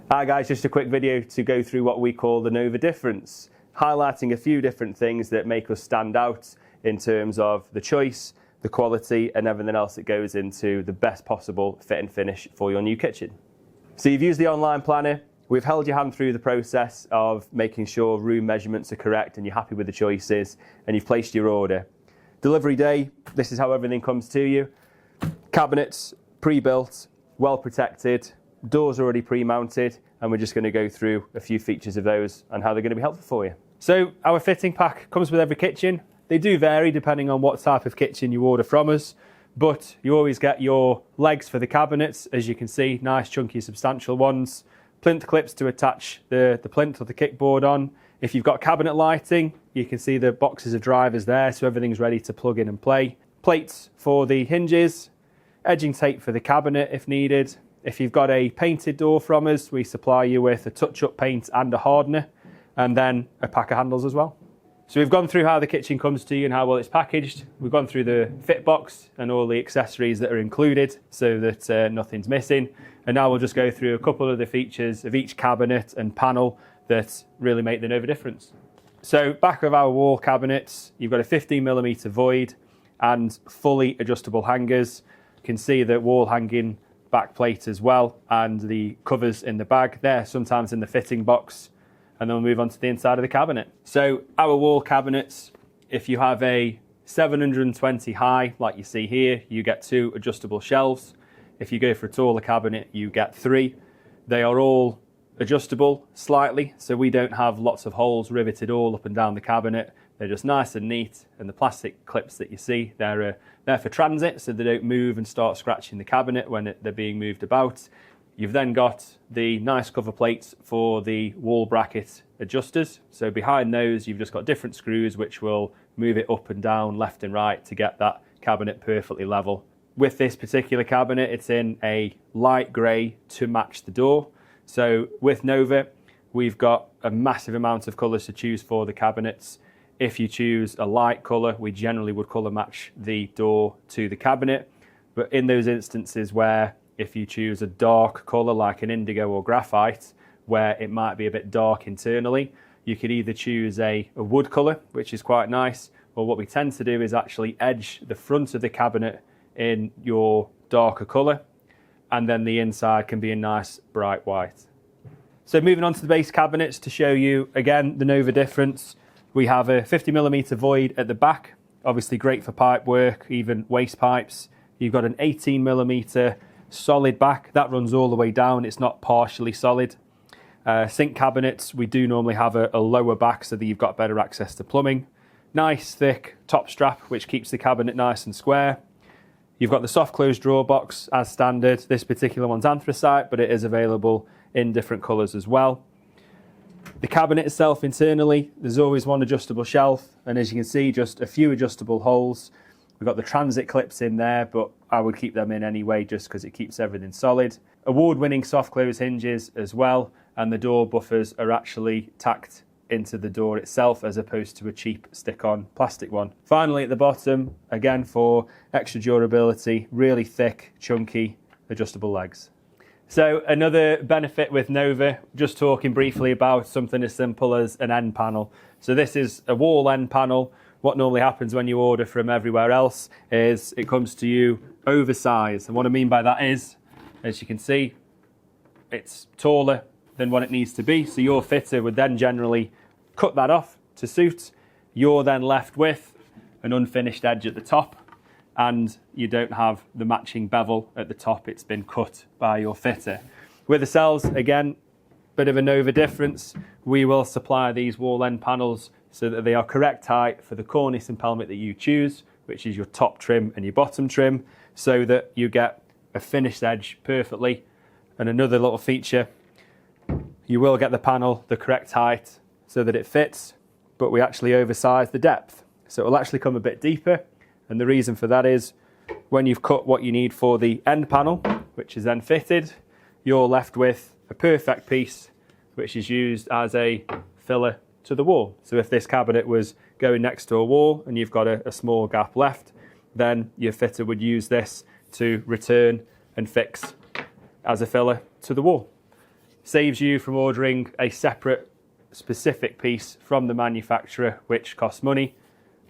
Hi guys, just a quick video to go through what we call the Nova difference, highlighting a few different things that make us stand out in terms of the choice, the quality and everything else that goes into the best possible fit and finish for your new kitchen. So you've used the online planner, we've held your hand through the process of making sure room measurements are correct and you're happy with the choices, and you've placed your order. Delivery day, this is how everything comes to you. Cabinets, pre-built, well protected, doors already pre-mounted, and we're just going to go through a few features of those and how they're going to be helpful for you. So our fitting pack comes with every kitchen. They do vary depending on what type of kitchen you order from us, but you always get your legs for the cabinets, as you can see, nice chunky substantial ones, plinth clips to attach the plinth or the kickboard on. If you've got cabinet lighting, you can see the boxes of drivers there, so everything's ready to plug in and play. Plates for the hinges, edging tape for the cabinet if needed. If you've got a painted door from us, we supply you with a touch-up paint and a hardener, and then a pack of handles as well. So we've gone through how the kitchen comes to you and how well it's packaged. We've gone through the fit box and all the accessories that are included so that nothing's missing. And now we'll just go through a couple of the features of each cabinet and panel that really make the Nova difference. So back of our wall cabinets, you've got a 15mm void and fully adjustable hangers. You can see the wall hanging back plate as well, and the covers in the bag there, sometimes in the fitting box. And then we'll move on to the inside of the cabinet. So our wall cabinets, if you have a 720 high, like you see here, you get 2 adjustable shelves. If you go for a taller cabinet, you get 3. They are all adjustable slightly, so we don't have lots of holes riveted all up and down the cabinet. They're just nice and neat, and the plastic clips that you see, they're for transit, so they don't move and start scratching the cabinet when they're being moved about. You've then got the nice cover plates for the wall bracket adjusters. So behind those, you've just got different screws which will move it up and down, left and right to get that cabinet perfectly level. With this particular cabinet, it's in a light grey to match the door. So with Nova, we've got a massive amount of colours to choose for the cabinets. If you choose a light colour, we generally would colour match the door to the cabinet. But in those instances where if you choose a dark colour like an indigo or graphite, where it might be a bit dark internally, you could either choose a wood colour, which is quite nice, or what we tend to do is actually edge the front of the cabinet in your darker colour, and then the inside can be a nice bright white. So moving on to the base cabinets to show you again the Nova difference. We have a 50mm void at the back, obviously great for pipe work, even waste pipes. You've got an 18mm solid back that runs all the way down, it's not partially solid. Sink cabinets, we do normally have a lower back so that you've got better access to plumbing. Nice thick top strap which keeps the cabinet nice and square. You've got the soft close drawer box as standard. This particular one's anthracite, but it is available in different colours as well. The cabinet itself internally, there's always one adjustable shelf, and as you can see, just a few adjustable holes. We've got the transit clips in there, but I would keep them in anyway just because it keeps everything solid. Award-winning soft close hinges as well, and the door buffers are actually tacked into the door itself as opposed to a cheap stick-on plastic one. Finally at the bottom, again for extra durability, really thick, chunky, adjustable legs. So another benefit with Nova, just talking briefly about something as simple as an end panel. So this is a wall end panel. What normally happens when you order from everywhere else is it comes to you oversized. And what I mean by that is, as you can see, it's taller than what it needs to be. So your fitter would then generally cut that off to suit. You're then left with an unfinished edge at the top, and you don't have the matching bevel at the top. It's been cut by your fitter. With ourselves, again, bit of a Nova difference. We will supply these wall end panels so that they are correct height for the cornice and pelmet that you choose, which is your top trim and your bottom trim, so that you get a finished edge perfectly. And another little feature, you will get the panel the correct height so that it fits, but we actually oversize the depth. So it will actually come a bit deeper. And the reason for that is when you've cut what you need for the end panel, which is then fitted, you're left with a perfect piece, which is used as a filler to the wall. So if this cabinet was going next to a wall and you've got a small gap left, then your fitter would use this to return and fix as a filler to the wall. Saves you from ordering a separate specific piece from the manufacturer, which costs money.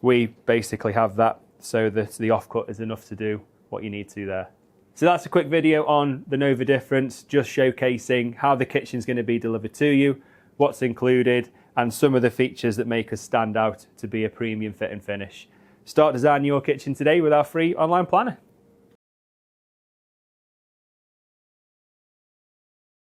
We basically have that, so that the offcut is enough to do what you need to there. So that's a quick video on the Nova Difference, just showcasing how the kitchen's going to be delivered to you, what's included, and some of the features that make us stand out to be a premium fit and finish. Start designing your kitchen today with our free online planner.